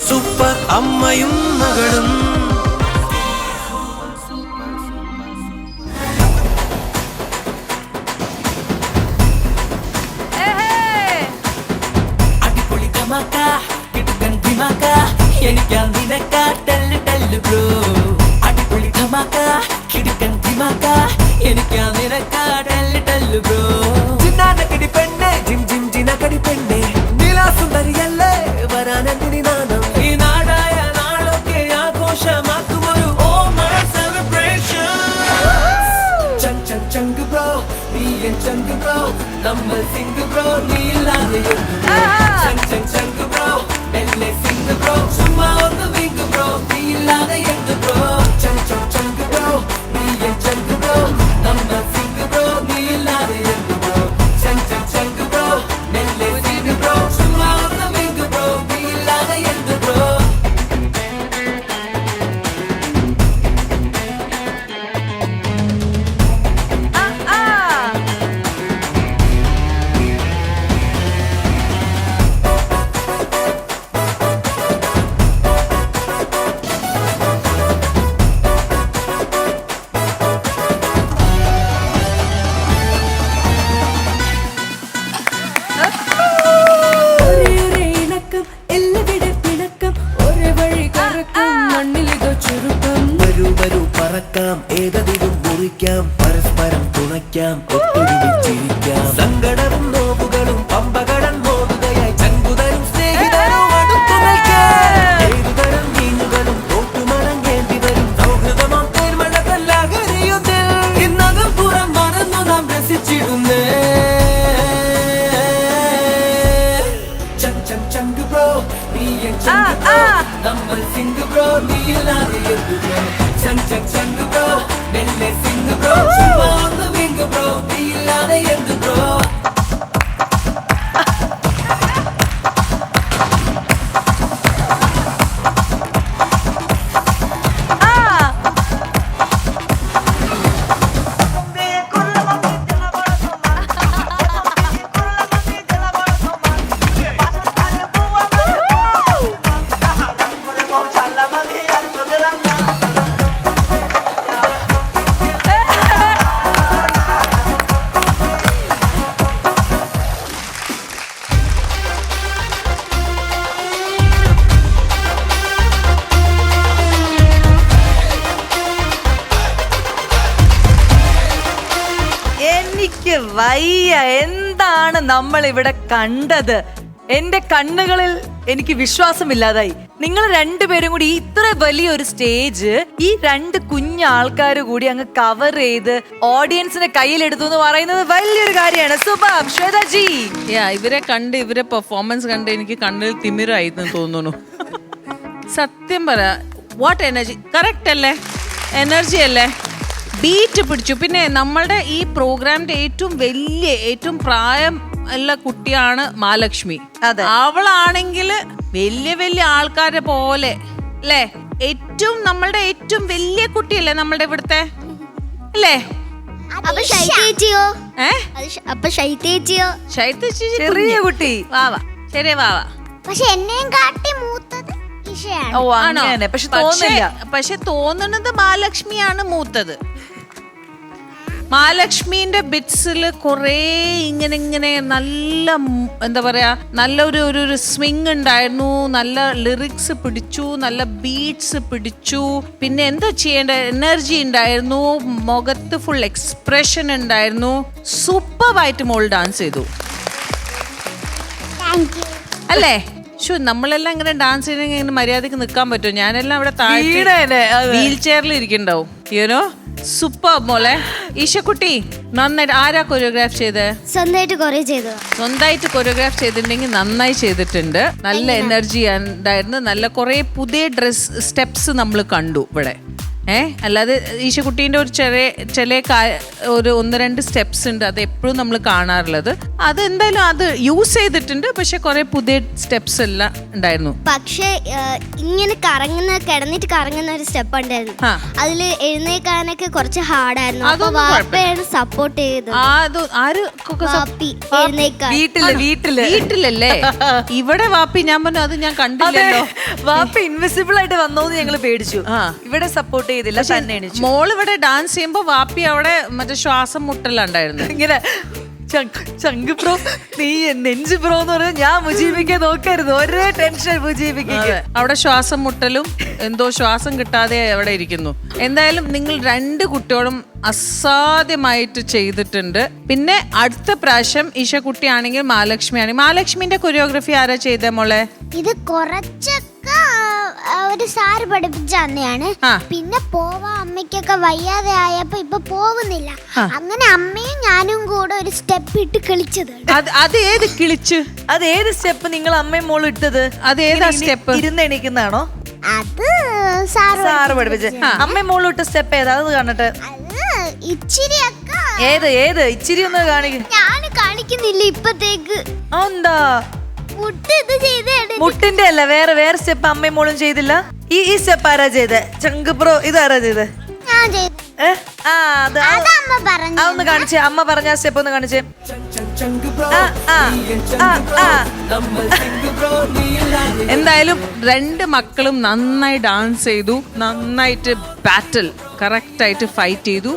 Super അമ്മയും മകളും. അടിപൊളി ധമാക്ക കിടുക്കൻ ധിമാക്ക എനിക്കാ നിനക്കാ ടെല്ല് ടെല്ല് ബ്രോ. അടിപൊളി ധമാക്ക കിടുക്കൻ ധിമാക്ക എനിക്കാ നിനക്കാ ടെല്ല് ടെല്ല് ബ്രോ. ജിന്നാനക്കടി പെണ്ണെ ജിം ജിം ജിനക്കടി പെണ്ണെ നീലാസുന്ദരിയല്ലേ വരാനെന്തിനി നാണം. ഈ നാടായ നാളൊക്കെ ആഘോഷമാക്കുമൊരു ഓമന സെലിബ്രേഷൻ. ചങ് ചങ് ചങ്ക് ബ്രോ നീ എൻ ചങ്ക് ബ്രോ നമ്മൾ സിംഗ് ബ്രോ നീ ഇല്ലാതെ ചങ് ചങ് ചങ്ക് ബ്രോ മെല്ലെ സിംഗ് ബ്രോ ചുമ്മാ ഒന്ന് വിംഗ് ബ്രോ നീ ഇല്ലാതെ എന്ത് ബ്രോ. ചങ് ചങ് ചങ്ക് ബ്രോ നീ എൻ ചങ്ക് ബ്രോ നമ്മൾ സിംഗ് ബ്രോ നീ ഇല്ലാതെ എന്ത് ബ്രോ. ചങ് ചങ് ചങ്ക് ബ്രോ മെല്ലെ സിംഗ് ബ്രോ ചുമ്മാ ഒന്ന് വിംഗ് ബ്രോ നീ ഇല്ലാതെ എന്ത് ബ്രോ. ഏതതിലും മുറിക്കാം പരസ്പരം തുണയ്ക്കാം ഒത്തൊരുമിച്ചിരിക്കാം. സങ്കടവും നോവുകളും പമ്പകടം മോതുകയായി ചങ്കുതരും സ്നേഹിതരും അടുത്തു നിൽക്കാം. ഏതുതരം മീനുകളും തോട്ടുമടങ്ങേണ്ടി വരും സൗഹൃദമാം തേന്മഴകല്ലാകരിയുന്നേ. ഇന്നകം പുറം മറന്നു നാം രസിച്ചിടുന്നേ. ചങ് ചങ് ചങ്ക് ബ്രോ നീ എൻ ചങ്ക് ബ്രോ നമ്മൾ സിംഗ് ബ്രോ നീ ഇല്ലാതെ എന്ത് ബ്രോ. ചങ് ചങ് ചങ്ക് ബ്രോ മെല്ലെ സിംഗ് ബ്രോ ചുമ്മാ ഒന്ന് വിംഗ് ബ്രോ നീ ഇല്ലാതെ എന്ത് ബ്രോ. എനിക്ക് വയ്യ. എന്താണ് നമ്മൾ ഇവിടെ കണ്ടത്? എന്റെ കണ്ണുകളിൽ എനിക്ക് വിശ്വാസമില്ലാതായി. നിങ്ങൾ രണ്ടുപേരും കൂടി ഇത്ര വലിയൊരു സ്റ്റേജ് ഈ രണ്ട് കുഞ്ഞാൾക്കാർ കൂടി അങ്ങ് കവർ ചെയ്ത് ഓഡിയൻസിനെ കയ്യിലെടുത്തു എന്ന് പറയുന്നത് വലിയൊരു കാര്യമാണ്. സുബാബ്, ശ്വേതാജി, ഇവരെ കണ്ട് ഇവരെ പെർഫോമൻസ് കണ്ട് എനിക്ക് കണ്ണിൽ തിമിരായിരുന്നു തോന്നുന്നു. സത്യം പറ, വാട്ട് എനർജി! കറക്റ്റ് അല്ലേ? എനർജി അല്ലേ? ബീറ്റ് പിടിച്ചു. പിന്നെ നമ്മളുടെ ഈ പ്രോഗ്രാമിന്റെ ഏറ്റവും പ്രായം ഉള്ള കുട്ടിയാണ് മഹാലക്ഷ്മി. അവളാണെങ്കിൽ വലിയ വലിയ ആൾക്കാരെ പോലെ അല്ലേ? നമ്മളുടെ ഏറ്റവും വലിയ കുട്ടിയല്ലേ നമ്മളുടെ ഇവിടുത്തെ അല്ലേ? ചെറിയ കുട്ടി വാവ, ചെറിയ വാവ. പക്ഷെ തോന്നുന്നത് മഹാലക്ഷ്മിയാണ് മൂത്തത്. മഹാലക്ഷ്മിന്റെ ബിറ്റ്സിൽ കുറേ ഇങ്ങനെ നല്ല എന്താ പറയാ, നല്ലൊരു സ്വിങ് ഉണ്ടായിരുന്നു, നല്ല ലിറിക്സ് പിടിച്ചു, നല്ല ബീറ്റ്സ് പിടിച്ചു. പിന്നെ എന്താ ചെയ്യേണ്ട, എനർജി ഉണ്ടായിരുന്നു, മുഖത്ത് ഫുൾ എക്സ്പ്രഷൻ ഉണ്ടായിരുന്നു. സൂപ്പറായിട്ട് മോൾ ഡാൻസ് ചെയ്തു അല്ലേ? നമ്മളെല്ലാം ഇങ്ങനെ ഡാൻസ് ചെയ്യണമെങ്കിൽ ഇങ്ങനെ മര്യാദക്ക് നിൽക്കാൻ പറ്റുമോ? ഞാനെല്ലാം അവിടെ വീൽ ചെയറിൽ ഇരിക്കണ്ടാവും. യുനോ, സൂപ്പർ മോളെ. ഈശക്കുട്ടി നന്നായിട്ട്. ആരാ കൊറിയോഗ്രാഫ് ചെയ്ത്? സ്വന്തമായിട്ട് കൊറിയോഗ്രാഫ് ചെയ്തിട്ടുണ്ടെങ്കിൽ നന്നായി ചെയ്തിട്ടുണ്ട്. നല്ല എനർജി ഉണ്ടായിരുന്നു. നല്ല കുറെ പുതിയ സ്റ്റെപ്സ് നമ്മൾ കണ്ടു ഇവിടെ. അല്ലാതെ ഈശക്കുട്ടീൻ്റെ ഒരു ഒരു 1-2 സ്റ്റെപ്സ് ഉണ്ട്, അത് എപ്പോഴും നമ്മൾ കാണാറുള്ളത്. അത് എന്തായാലും അത് യൂസ് ചെയ്തിട്ടുണ്ട്, പക്ഷെ കുറെ പുതിയ സ്റ്റെപ്സ് എല്ലാം ഉണ്ടായിരുന്നു. പക്ഷെ ഇങ്ങനെ കിടന്നിട്ട് കറങ്ങുന്ന ഒരു സ്റ്റെപ്പ് ഉണ്ടായിരുന്നു, അതിൽ എഴുന്നേക്കാനൊക്കെ കുറച്ച് ഹാർഡായിരുന്നു. അപ്പൊ വാപ്പയാണ് സപ്പോർട്ട് ചെയ്തത്. വീട്ടിലല്ലേ? ഇവിടെ വാപ്പി ഞാൻ പറഞ്ഞു അത് ഞാൻ കണ്ടില്ലല്ലോ. വാപ്പി ഇൻവിസിബിൾ ആയിട്ട് വന്നോന്ന് ഞങ്ങള് പേടിച്ചു. ഇവിടെ സപ്പോർട്ട് ചെയ്തില്ല, തന്നെ എണീച്ചു. മോള് ഇവിടെ ഡാൻസ് ചെയ്യുമ്പോ വാപ്പി അവിടെ മറ്റേ ശ്വാസം മുട്ടലുണ്ടായിരുന്നു. ഇങ്ങനെ ചങ്ക് ബ്രോ, നീ നെഞ്ച് ബ്രോ എന്ന് പറഞ്ഞാൽ ഞാൻ മുജീബിക്ക് നോക്കരുത്, ഒരേ ടെൻഷൻ മുജീബിക്ക്. അവിടെ ശ്വാസം മുട്ടലും എന്തോ ശ്വാസം കിട്ടാതെ അവിടെ ഇരിക്കുന്നു. എന്തായാലും നിങ്ങൾ 2 കുട്ടികളും അസാധ്യമായിട്ട് ചെയ്തിട്ടുണ്ട്. പിന്നെ അടുത്ത പ്രാവശ്യം ഈശക്കുട്ടിയാണെങ്കിൽ മഹാലക്ഷ്മിന്റെ കൊറിയോഗ്രഫി ആരാ ചെയ്തേ മോളെ? ഇത് കുറച്ചൊക്കെ ഒരു സാറ് പഠിപ്പിച്ച തന്നെയാണ്. പിന്നെ പോവാ അമ്മയ്ക്കൊക്കെ വയ്യാതെ ആയപ്പോ ഇപ്പൊ പോകുന്നില്ല. അങ്ങനെ അമ്മയും ഞാനും കൂടെ ഒരു സ്റ്റെപ്പ് ഇട്ട് കളിച്ചത്. അത് ഏത് കിളിച്ച്? അത് ഏത് സ്റ്റെപ്പ് നിങ്ങൾ അമ്മയും മോളും ഇട്ടത്? അത് ഏതാ സ്റ്റെപ്പ്? ഇരുന്ന് എണീക്കുന്നതാണോ? അത് സാറ് പഠിപ്പിച്ച. അമ്മയും മോളും ഇട്ട സ്റ്റെപ്പ് ഏതാ? അത് കാണട്ടെ. ഇച്ചിരിയൊക്കെ ഏത് ഇച്ചിരി ഒന്ന് കാണിക്കും. ഞാൻ കാണിക്കുന്നില്ല ഇപ്പത്തേക്ക്. എന്താ ഇത് മുട്ടിന്റെ അല്ല, വേറെ സ്റ്റെപ്പ് അമ്മയും മോളും ചെയ്തില്ല. ഈ സ്റ്റെപ്പ് ആരാ ചെയ്തേ? ചങ്ക് ബ്രോ ഇതാരാ ചെയ്തേ? അതൊന്ന് കാണിച്ചേ. അമ്മ പറഞ്ഞ സ്റ്റെപ്പ് ഒന്ന് കാണിച്ചേ. എന്തായാലും 2 മക്കളും നന്നായി ഡാൻസ് ചെയ്തു, നന്നായിട്ട് ബാറ്റിൽ കറക്റ്റ് ആയിട്ട് ഫൈറ്റ് ചെയ്തു.